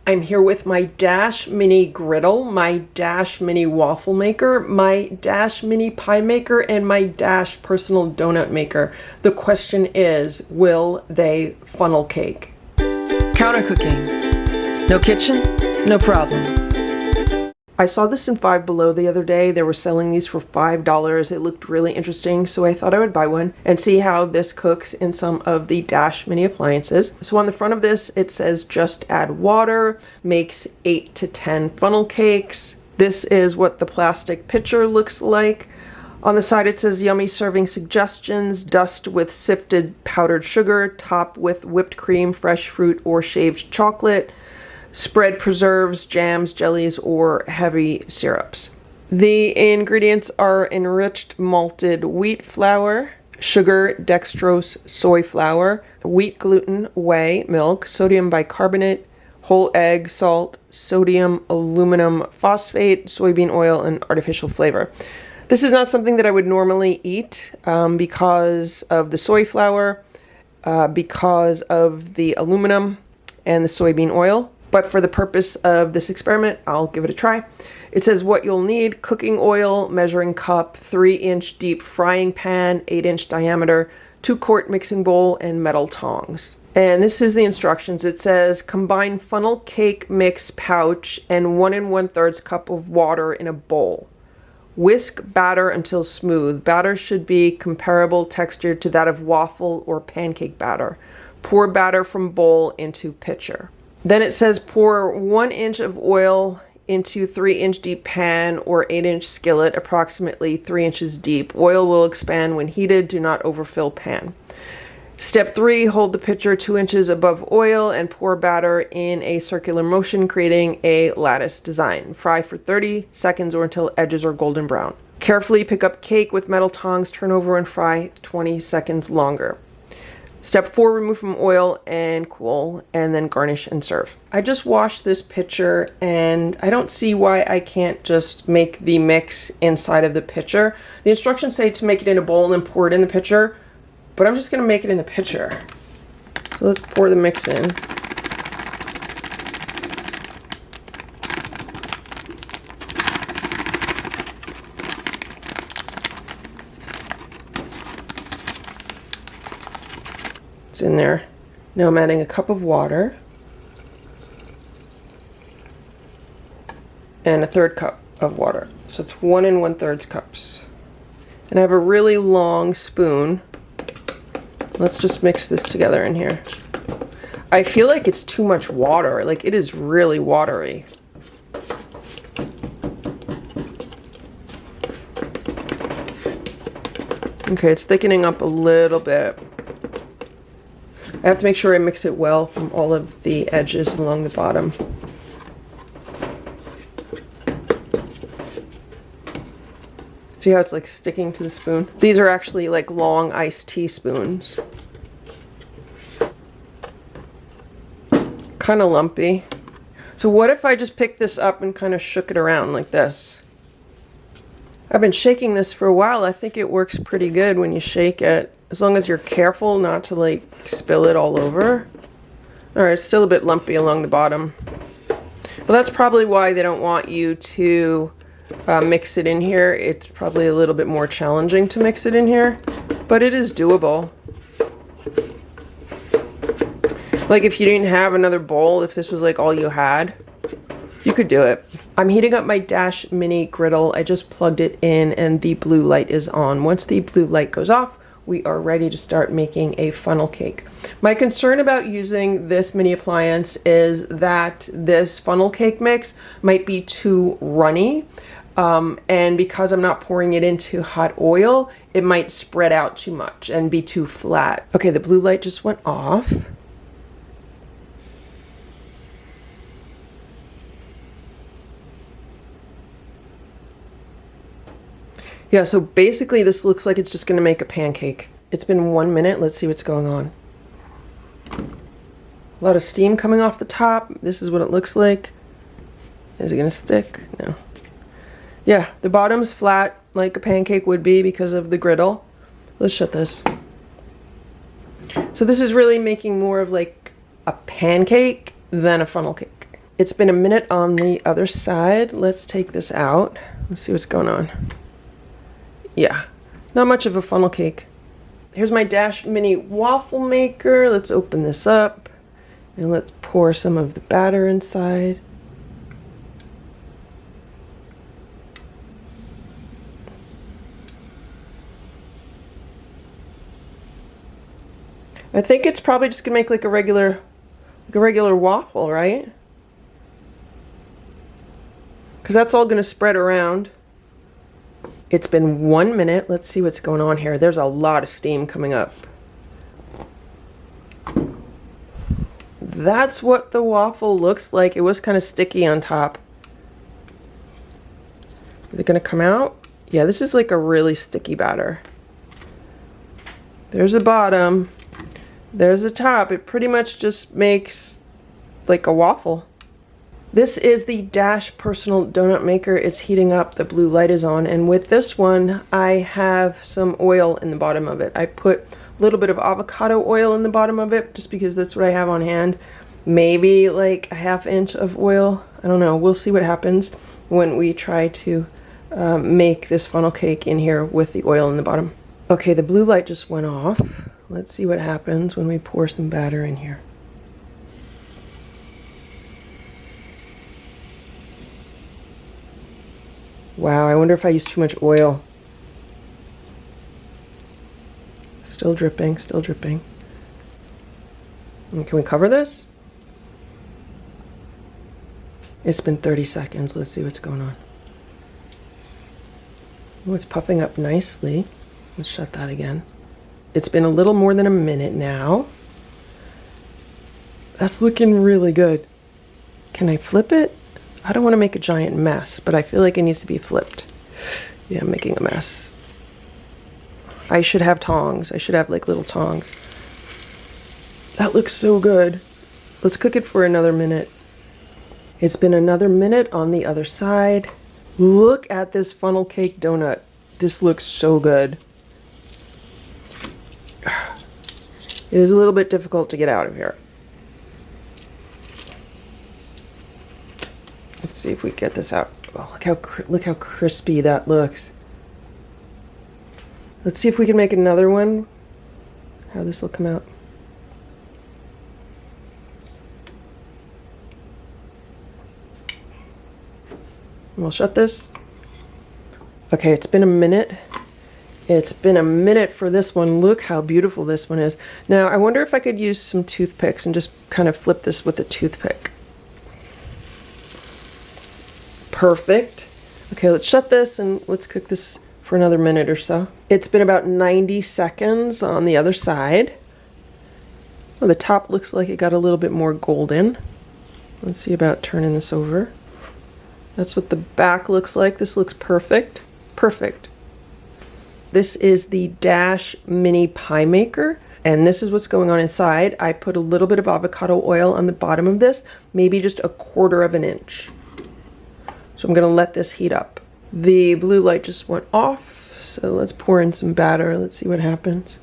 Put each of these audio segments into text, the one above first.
I'm here with my Dash Mini Griddle, my Dash Mini Waffle Maker, my Dash Mini Pie Maker, and my Dash Personal Donut Maker. The question is, will they funnel cake? Counter cooking. No kitchen? No problem. I saw this in Five Below the other day. They were selling these for $5. It looked really interesting, so I thought I would buy one and see how this cooks in some of the Dash Mini appliances. So on the front of this, it says just add water, makes 8 to 10 funnel cakes. This is what the plastic pitcher looks like. On the side it says yummy serving suggestions, dust with sifted powdered sugar, top with whipped cream, fresh fruit, or shaved chocolate. Spread preserves, jams, jellies, or heavy syrups. The ingredients are enriched malted wheat flour, sugar, dextrose, soy flour, wheat gluten, whey, milk, sodium bicarbonate, whole egg, salt, sodium aluminum phosphate, soybean oil, and artificial flavor. This is not something that I would normally eat because of the soy flour, because of the aluminum and the soybean oil. But for the purpose of this experiment, I'll give it a try. It says what you'll need: cooking oil, measuring cup, 3-inch deep frying pan, 8-inch diameter, 2-quart mixing bowl, and metal tongs. And this is the instructions. It says combine funnel cake mix pouch and 1 1/3 cup of water in a bowl. Whisk batter until smooth. Batter should be comparable texture to that of waffle or pancake batter. Pour batter from bowl into pitcher. Then it says pour 1 inch of oil into 3-inch deep pan or 8-inch skillet, approximately 3 inches deep. Oil will expand when heated. Do not overfill pan. Step 3, hold the pitcher 2 inches above oil and pour batter in a circular motion, creating a lattice design. Fry for 30 seconds or until edges are golden brown. Carefully pick up cake with metal tongs, turn over and fry 20 seconds longer. Step 4, remove from oil and cool, and then garnish and serve. I just washed this pitcher and I don't see why I can't just make the mix inside of the pitcher. The instructions say to make it in a bowl and then pour it in the pitcher, but I'm just gonna make it in the pitcher. So let's pour the mix in. It's in there. Now I'm adding a cup of water and a 1/3 cup of water. So it's 1 1/3 cups. And I have a really long spoon. Let's just mix this together in here. I feel like it's too much water. Like, it is really watery. Okay, it's thickening up a little bit. I have to make sure I mix it well from all of the edges along the bottom. See how it's like sticking to the spoon? These are actually like long iced tea spoons. Kind of lumpy. So what if I just picked this up and kind of shook it around like this? I've been shaking this for a while. I think it works pretty good when you shake it. As long as you're careful not to like spill it all over. Alright, it's still a bit lumpy along the bottom. Well, that's probably why they don't want you to mix it in here. It's probably a little bit more challenging to mix it in here, but it is doable. Like, if you didn't have another bowl, if this was like all you had, you could do it. I'm heating up my Dash Mini Griddle. I just plugged it in and the blue light is on. Once the blue light goes off, we are ready to start making a funnel cake. My concern about using this mini appliance is that this funnel cake mix might be too runny. And because I'm not pouring it into hot oil, it might spread out too much and be too flat. Okay, the blue light just went off. Yeah, so basically this looks like it's just gonna make a pancake. It's been 1 minute, let's see what's going on. A lot of steam coming off the top. This is what it looks like. Is it gonna stick? No. Yeah, the bottom's flat like a pancake would be because of the griddle. Let's shut this. So this is really making more of like a pancake than a funnel cake. It's been a minute on the other side. Let's take this out. Let's see what's going on. Yeah, not much of a funnel cake. Here's my Dash Mini Waffle Maker. Let's open this up and let's pour some of the batter inside. I think it's probably just gonna make like a regular waffle, right? Because that's all gonna spread around. It's been 1 minute. Let's see what's going on here. There's a lot of steam coming up. That's what the waffle looks like. It was kind of sticky on top. Is it gonna come out? Yeah, this is like a really sticky batter. There's the bottom. There's the top. It pretty much just makes like a waffle. This is the Dash Personal Donut Maker. It's heating up. The blue light is on. And with this one, I have some oil in the bottom of it. I put a little bit of avocado oil in the bottom of it just because that's what I have on hand. Maybe like a ½ inch of oil. I don't know. We'll see what happens when we try to make this funnel cake in here with the oil in the bottom. Okay, the blue light just went off. Let's see what happens when we pour some batter in here. Wow, I wonder if I used too much oil. Still dripping, still dripping. And can we cover this? It's been 30 seconds. Let's see what's going on. Oh, it's puffing up nicely. Let's shut that again. It's been a little more than a minute now. That's looking really good. Can I flip it? I don't want to make a giant mess, but I feel like it needs to be flipped. Yeah, I'm making a mess. I should have tongs. I should have like little tongs. That looks so good. Let's cook it for another minute. It's been another minute on the other side. Look at this funnel cake donut. This looks so good. It is a little bit difficult to get out of here. Let's see if we get this out. Oh, look how crispy that looks. Let's see if we can make another one. How this will come out. We'll shut this. Okay, it's been a minute. It's been a minute for this one. Look how beautiful this one is. Now, I wonder if I could use some toothpicks and just kind of flip this with a toothpick. Perfect. Okay, let's shut this and let's cook this for another minute or so. It's been about 90 seconds on the other side. Well, the top looks like it got a little bit more golden. Let's see about turning this over. That's what the back looks like. This looks perfect. Perfect. This is the Dash Mini Pie Maker, and this is what's going on inside. I put a little bit of avocado oil on the bottom of this, maybe just 1/4 of an inch. So I'm gonna let this heat up. The blue light just went off, so let's pour in some batter. Let's see what happens.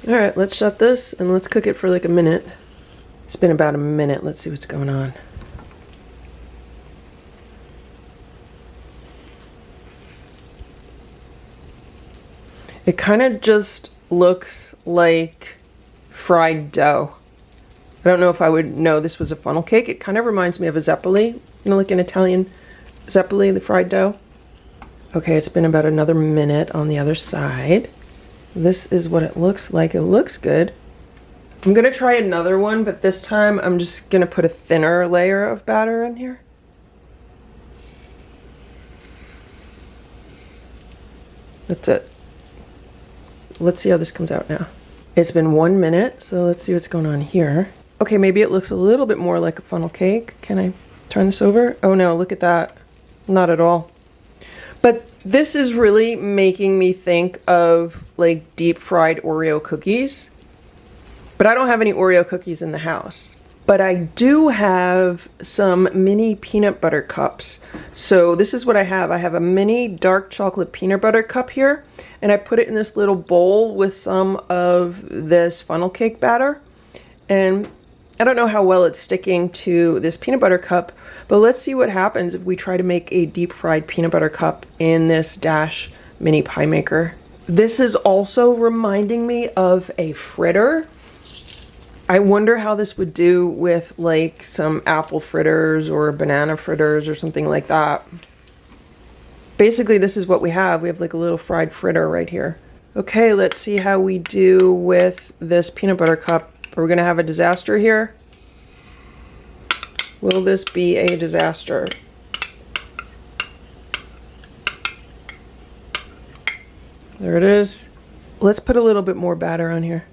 All right, let's shut this and let's cook it for like a minute. It's been about a minute. Let's see what's going on. It kind of just looks like fried dough. I don't know if I would know this was a funnel cake. It kind of reminds me of a zeppoli, you know, like an Italian zeppoli, the fried dough. Okay, it's been about another minute on the other side. This is what it looks like. It looks good. I'm gonna try another one, but this time I'm just gonna put a thinner layer of batter in here. That's it. Let's see how this comes out now. It's been 1 minute, so let's see what's going on here. Okay, maybe it looks a little bit more like a funnel cake. Can I turn this over? Oh no, look at that. Not at all. But this is really making me think of like deep fried Oreo cookies. But I don't have any Oreo cookies in the house. But I do have some mini peanut butter cups. So this is what I have. I have a mini dark chocolate peanut butter cup here, and I put it in this little bowl with some of this funnel cake batter. And I don't know how well it's sticking to this peanut butter cup, but let's see what happens if we try to make a deep fried peanut butter cup in this Dash Mini Pie Maker. This is also reminding me of a fritter. I wonder how this would do with like some apple fritters or banana fritters or something like that. Basically, this is what we have. We have like a little fried fritter right here. Okay, let's see how we do with this peanut butter cup. Are we gonna have a disaster here? Will this be a disaster? There it is. Let's put a little bit more batter on here.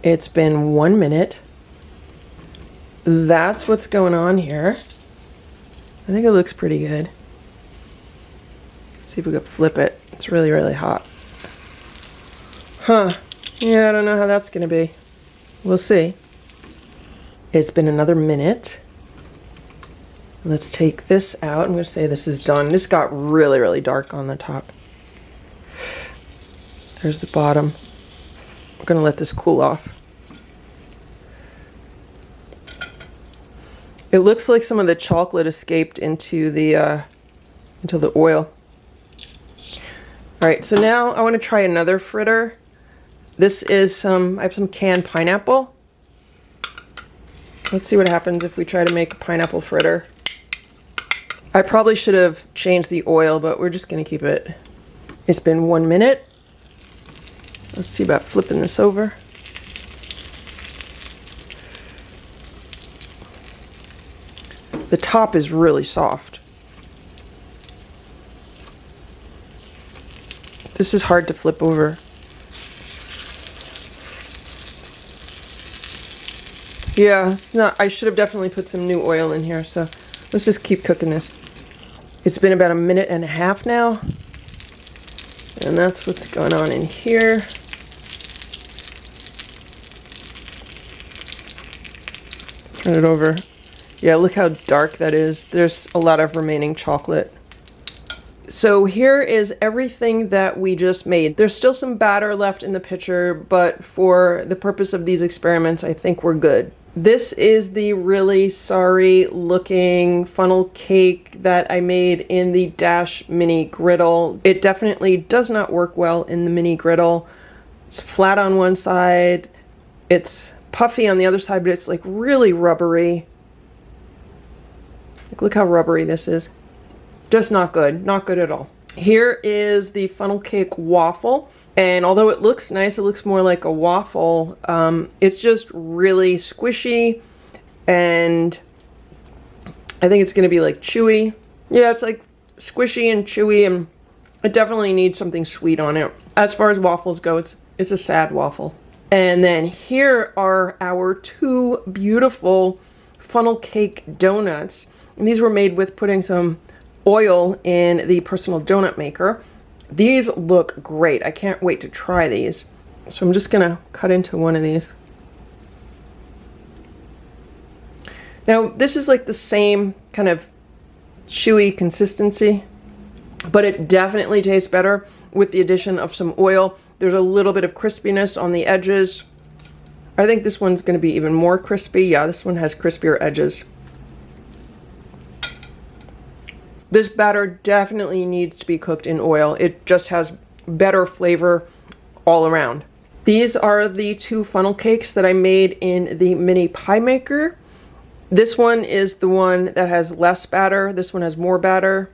It's been 1 minute. That's what's going on here. I think it looks pretty good. Let's see if we can flip it. It's really, really hot. Huh. Yeah, I don't know how that's gonna be. We'll see. It's been another minute. Let's take this out. I'm gonna say this is done. This got really, really dark on the top. There's the bottom. I'm gonna let this cool off. It looks like some of the chocolate escaped into the oil. All right, so now I want to try another fritter. This is I have some canned pineapple. Let's see what happens if we try to make a pineapple fritter. I probably should have changed the oil, but we're just gonna keep it. It's been 1 minute. Let's see about flipping this over. The top is really soft. This is hard to flip over. Yeah, it's not. I should have definitely put some new oil in here, so let's just keep cooking this. It's been about 1.5 minutes now. And that's what's going on in here. Turn it over. Yeah, look how dark that is. There's a lot of remaining chocolate. So here is everything that we just made. There's still some batter left in the pitcher, but for the purpose of these experiments, I think we're good. This is the really sorry looking funnel cake that I made in the Dash Mini Griddle. It definitely does not work well in the Mini Griddle. It's flat on one side, it's puffy on the other side, but it's like really rubbery. Look how rubbery this is. Just not good. Not good at all. Here is the funnel cake waffle. And although it looks nice, it looks more like a waffle. It's just really squishy. And I think it's going to be like chewy. Yeah, it's like squishy and chewy. And it definitely needs something sweet on it. As far as waffles go, it's a sad waffle. And then here are our two beautiful funnel cake donuts. And these were made with putting some oil in the personal donut maker. These look great. I can't wait to try these. So I'm just gonna cut into one of these. Now this is like the same kind of chewy consistency, but it definitely tastes better with the addition of some oil. There's a little bit of crispiness on the edges. I think this one's gonna be even more crispy. Yeah, this one has crispier edges. This batter definitely needs to be cooked in oil. It just has better flavor all around. These are the two funnel cakes that I made in the Mini Pie Maker. This one is the one that has less batter. This one has more batter.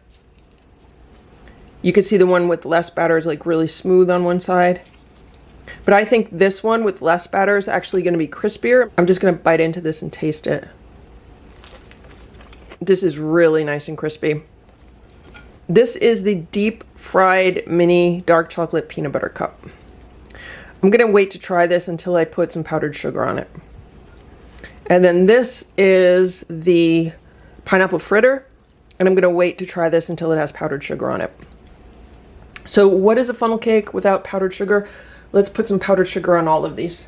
You can see the one with less batter is like really smooth on one side. But I think this one with less batter is actually going to be crispier. I'm just going to bite into this and taste it. This is really nice and crispy. This is the deep fried mini dark chocolate peanut butter cup. I'm gonna wait to try this until I put some powdered sugar on it. And then this is the pineapple fritter, and I'm gonna wait to try this until it has powdered sugar on it. So what is a funnel cake without powdered sugar? Let's put some powdered sugar on all of these.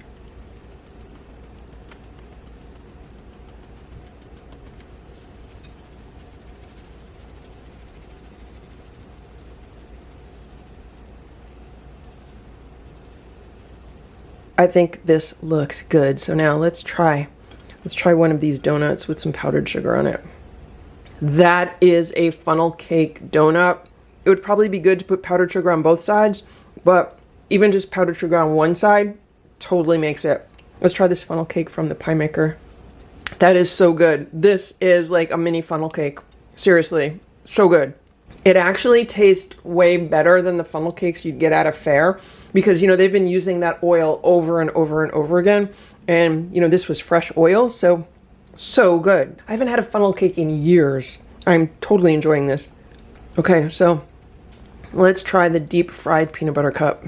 I think this looks good. So now let's try one of these donuts with some powdered sugar on it. That is a funnel cake donut. It would probably be good to put powdered sugar on both sides, but even just powdered sugar on one side totally makes it. Let's try this funnel cake from the pie maker. That is so good. This is like a mini funnel cake. Seriously, so good. It actually tastes way better than the funnel cakes you'd get at a fair because, you know, they've been using that oil over and over and over again. And, you know, this was fresh oil, so good. I haven't had a funnel cake in years. I'm totally enjoying this. Okay, so let's try the deep fried peanut butter cup.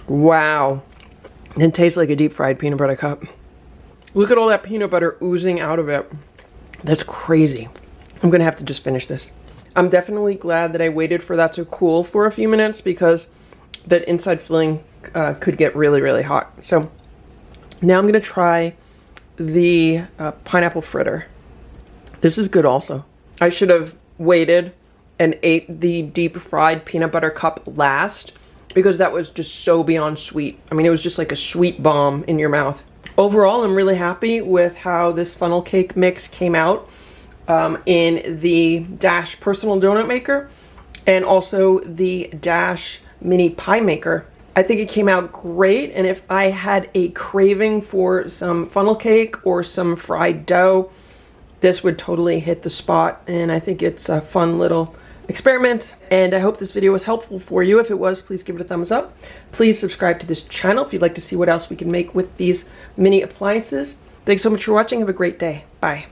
Wow. It tastes like a deep fried peanut butter cup. Look at all that peanut butter oozing out of it. That's crazy. I'm gonna have to just finish this. I'm definitely glad that I waited for that to cool for a few minutes because that inside filling could get really, really hot. So now I'm gonna try the pineapple fritter. This is good also. I should have waited and ate the deep fried peanut butter cup last because that was just so beyond sweet. I mean, it was just like a sweet bomb in your mouth. Overall, I'm really happy with how this funnel cake mix came out in the Dash Personal Donut Maker and also the Dash Mini Pie Maker. I think it came out great, and if I had a craving for some funnel cake or some fried dough, this would totally hit the spot, and I think it's a fun little experiment, and I hope this video was helpful for you. If it was, please give it a thumbs up. Please subscribe to this channel if you'd like to see what else we can make with these mini appliances. Thanks so much for watching. Have a great day. Bye.